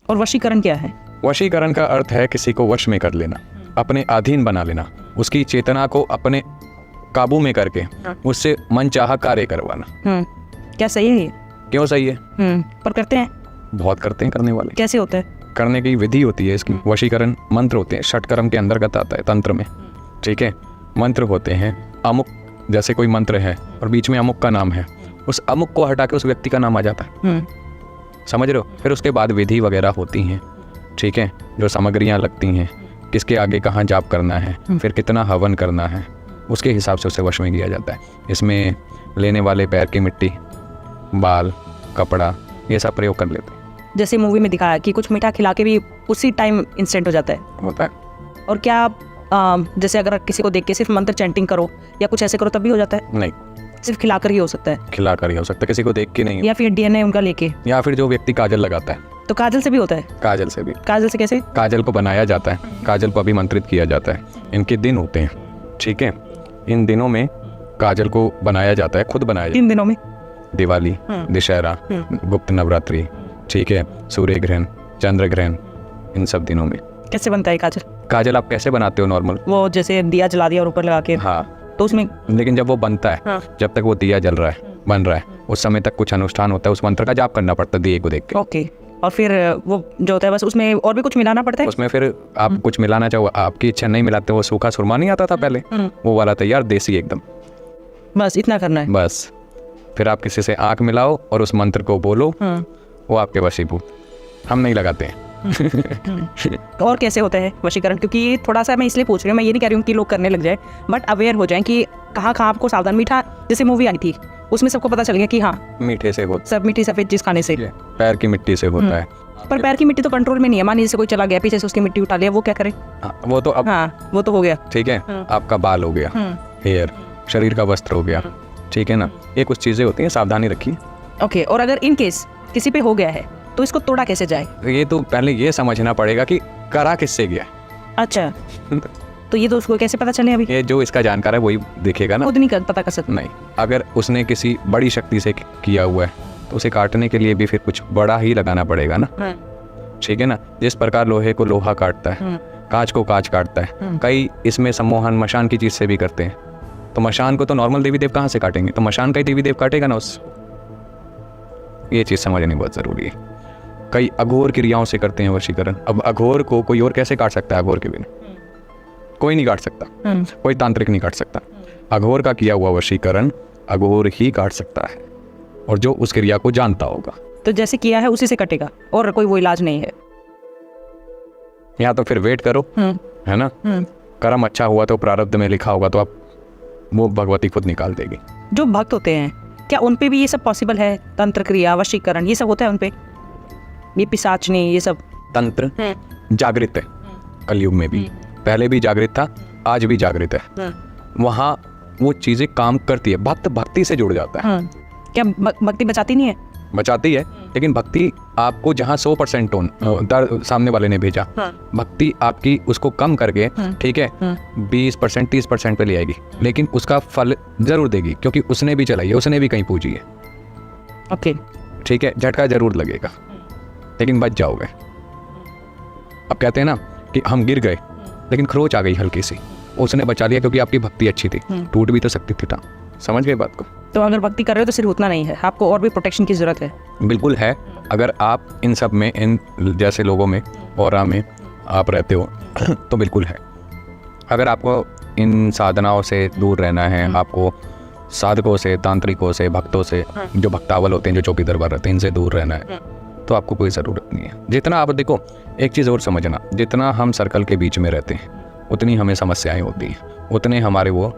और वशीकरण क्या है? वशीकरण का अर्थ है किसी को वश में कर लेना, अपने अधीन बना लेना, उसकी चेतना को अपने काबू में करके उससे मनचाहा कार्य करवाना। क्या सही है ये? क्यों सही है? पर करते हैं? बहुत करते हैं करने वाले। कैसे होता है? करने की विधि होती है इसकी। वशीकरण मंत्र होते हैं, षटकर्म के अंतर्गत आता है तंत्र में। ठीक है, मंत्र होते हैं अमुक, जैसे कोई मंत्र है और बीच में अमुक का नाम है, उस अमुक को हटा के उस व्यक्ति का नाम आ जाता है। समझ रहे हो? फिर उसके बाद विधि वगैरह होती हैं। ठीक है, जो सामग्रियाँ लगती हैं, किसके आगे कहाँ जाप करना है, फिर कितना हवन करना है, उसके हिसाब से उसे वश में किया जाता है। इसमें लेने वाले पैर की मिट्टी, बाल, कपड़ा, ये सब प्रयोग कर लेते हैं। जैसे मूवी में दिखाया कि कुछ मीठा खिला के भी उसी टाइम इंस्टेंट हो जाता है। होता है। और क्या आप जैसे अगर किसी को देख के सिर्फ मंत्र चैंटिंग करो या कुछ ऐसे करो तब भी हो जाता है? नहीं, सिर्फ खिलाकर ही हो सकता है। खिलाकर ही हो सकता है, किसी को देख के नहीं। या फिर डीएनए उनका लेके, या फिर जो व्यक्ति काजल लगाता है, तो काजल से भी होता है? काजल से भी। काजल से कैसे? काजल को बनाया जाता है, काजल को अभिमंत्रित किया जाता है। इनके दिन होते हैं। ठीक है, इन दिनों में काजल को बनाया जाता है, खुद बनाया जाता है। इन दिनों में? दिवाली, दशहरा, गुप्त नवरात्रि, ठीक है, सूर्य ग्रहण, चंद्र ग्रहण, इन सब दिनों में। कैसे बनता है काजल? काजल आप कैसे बनाते हो? नॉर्मल, वो जैसे दिया जला दिया और ऊपर लगा के। हाँ, तो उसमें, लेकिन जब वो बनता है, जब तक वो दिया जल रहा है, बन रहा है, उस समय तक कुछ अनुष्ठान होता है, उस मंत्र का जाप करना पड़ता है दिए को देख के। ओके। और फिर वो जो होता है बस उसमें और भी कुछ मिलाना पड़ता है? उसमें फिर आप कुछ मिलाना चाहो, आपकी इच्छा नहीं मिलाते, वो सूखा सुरमा नहीं आता था पहले, वो वाला तैयार देसी एकदम। बस इतना करना है? बस फिर आप किसी से आंख मिलाओ और उस मंत्र को बोलो, वो आपके वशीभूत। हम नहीं लगाते हैं। और कैसे होता है वशीकरण? क्योंकि ये थोड़ा सा मैं इसलिए पूछ रही हूँ, मैं ये नहीं कह रही हूँ कि लोग करने लग जाए, बट अवेयर हो जाएं कि कहाँ कहाँ आपको सावधान। मीठा जैसे मूवी आई थी उसमें सबको पता चल गया कि हाँ मीठे से होता, सब मीठी सफेद चीज खाने से। पैर की मिट्टी से होता है। पर पैर की मिट्टी तो कंट्रोल में नहीं है। मान लीजिए कोई चला गया पीछे से, उसकी मिट्टी उठा लिया, वो क्या करे? वो तो अब, हाँ वो तो हो गया। ठीक है, आपका बाल हो गया, हेयर, शरीर का वस्त्र हो गया, ठीक है ना, ये कुछ चीजें होती हैं, सावधानी रखिए। ओके। और अगर इन केस किसी पे हो गया है तो इसको तोड़ा कैसे जाए? ये तो पहले ये समझना पड़ेगा कि करा किससे गया। अच्छा, तो ये तो उसको कैसे पता चले? अभी ये जो इसका जानकार है वही देखेगा ना, खुद नहीं पता कर सकता। नहीं, अगर उसने किसी बड़ी शक्ति से किया हुआ है तो उसे काटने के लिए भी फिर कुछ बड़ा ही लगाना पड़ेगा ना। ठीक है ना, जिस प्रकार लोहे को लोहा काटता है, कांच को कांच काटता है, कई इसमें सम्मोहन मशान की चीज से भी करते हैं। तो मशान को तो नॉर्मल देवी देव कहाँ से काटेंगे? तो मशान का ही देवी देव काटेगा ना उस। ये चीज समझनी बहुत जरूरी है। कई अघोर क्रियाओं से करते हैं वशीकरण। अब अघोर को कोई और कैसे काट सकता है? अघोर के बिना कोई नहीं काट सकता, कोई तांत्रिक नहीं काट सकता। अघोर का किया हुआ वशीकरण अघोर ही काट सकता है, और जो उस क्रिया को जानता होगा। तो जैसे किया है उसी से कटेगा, और कोई वो इलाज नहीं है? या तो फिर वेट करो, है ना, कर्म अच्छा हुआ तो प्रारब्ध में लिखा होगा तो आप वो भगवती खुद निकाल देगी। जो भक्त होते हैं क्या उन पे भी ये सब पॉसिबल है? तंत्र क्रिया, वशीकरण, ये सब होता है उन पे? ये पिशाचनी, ये सब तंत्र जागृत है कलयुग में भी, पहले भी जागृत था, आज भी जागृत है। वहाँ वो चीजें काम करती है, भक्त भक्ति से जुड़ जाता है। क्या भक्ति बचाती नहीं है? बचाती है, लेकिन भक्ति आपको जहाँ 100% टोन सामने वाले ने भेजा, भक्ति आपकी उसको कम करके, ठीक है, 20% 30% पे ले आएगी, लेकिन उसका फल जरूर देगी, क्योंकि उसने भी चलाई है, उसने भी कहीं पूजी है। ओके, ठीक है, झटका जरूर लगेगा, लेकिन बच जाओगे। अब कहते हैं ना कि हम गिर गए लेकिन खरोच आ गई हल्की सी, उसने बचा लिया क्योंकि आपकी भक्ति अच्छी थी। टूट भी तो सकती थी। समझ गए बात को? तो अगर भक्ति कर रहे हो तो सिर्फ उतना नहीं है, आपको और भी प्रोटेक्शन की जरूरत है। बिल्कुल है। अगर आप इन सब में, इन जैसे लोगों में, ऑरा में आप रहते हो तो बिल्कुल है। अगर आपको इन साधनाओं से दूर रहना है, आपको साधकों से, तांत्रिकों से, भक्तों से, जो भक्तावल होते हैं, जो चौकी दरबार रहते हैं, इनसे दूर रहना है, तो आपको कोई ज़रूरत नहीं है। जितना आप देखो, एक चीज़ और समझना, जितना हम सर्कल के बीच में रहते हैं उतनी हमें समस्याएं होती हैं, उतने हमारे वो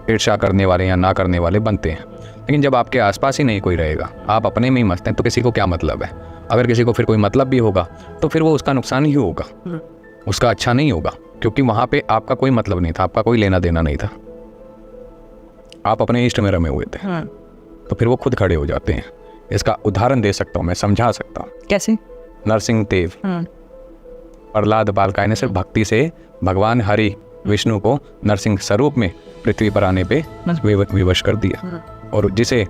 ईर्ष्या करने वाले या ना करने वाले बनते हैं। लेकिन जब आपके आसपास ही नहीं कोई रहेगा, आप अपने में ही मस्त हैं, तो किसी को क्या मतलब है? अगर किसी को फिर कोई मतलब भी होगा तो फिर वो उसका नुकसान ही होगा, उसका अच्छा नहीं होगा, क्योंकि वहाँ पे आपका कोई मतलब नहीं था, आपका कोई लेना देना नहीं था, आप अपने इष्ट में रमे हुए थे। तो फिर वो खुद खड़े हो जाते हैं। इसका उदाहरण दे सकता हूँ, मैं समझा सकता हूँ। कैसे? नरसिंह देव, प्रहलाद बालकाय ने सिर्फ भक्ति से भगवान हरि विष्णु को नरसिंह स्वरूप में पृथ्वी पर आने पे विवश कर दिया। और जिसे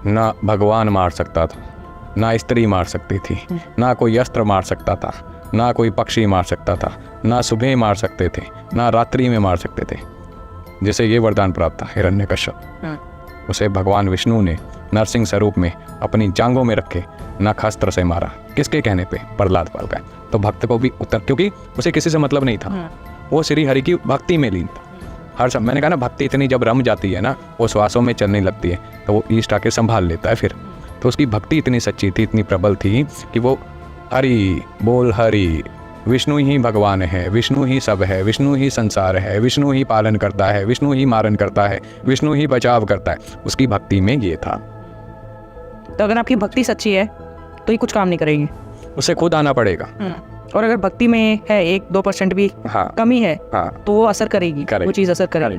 ना भगवान मार सकता था, ना स्त्री मार सकती थी, ना कोई अस्त्र मार सकता था, ना कोई पक्षी मार सकता था, ना सुबह मार सकते थे, ना रात्रि में मार सकते थे। जिसे ये वरदान प्राप्त था हिरण्यकश्यप, उसे भगवान विष्णु ने नरसिंह स्वरूप में अपनी जांघों में रखे नखास्त्र से मारा। किसके कहने पे? प्रहलाद पाल का। तो भक्त को भी उत्तर, क्योंकि उसे किसी से मतलब नहीं था, वो श्री हरि की भक्ति में लीन था। हर समय मैंने कहा ना, भक्ति इतनी जब रम जाती है ना, वो श्वासों में चलने लगती है, तो वो ईष्ट आके संभाल लेता है फिर। तो उसकी भक्ति इतनी सच्ची थी, इतनी प्रबल थी कि वो हरि बोल हरि, विष्णु ही भगवान है, विष्णु ही सब है, विष्णु ही संसार है, विष्णु ही पालन करता है, विष्णु ही मारण करता है, विष्णु ही बचाव करता है। उसकी भक्ति में ये था। तो अगर आपकी भक्ति सच्ची है तो ये कुछ काम नहीं करेगी, उसे खुद आना पड़ेगा। और अगर भक्ति में है 1-2% भी हाँ कमी है हाँ तो वो असर करेगी, वो चीज़ असर करेगी।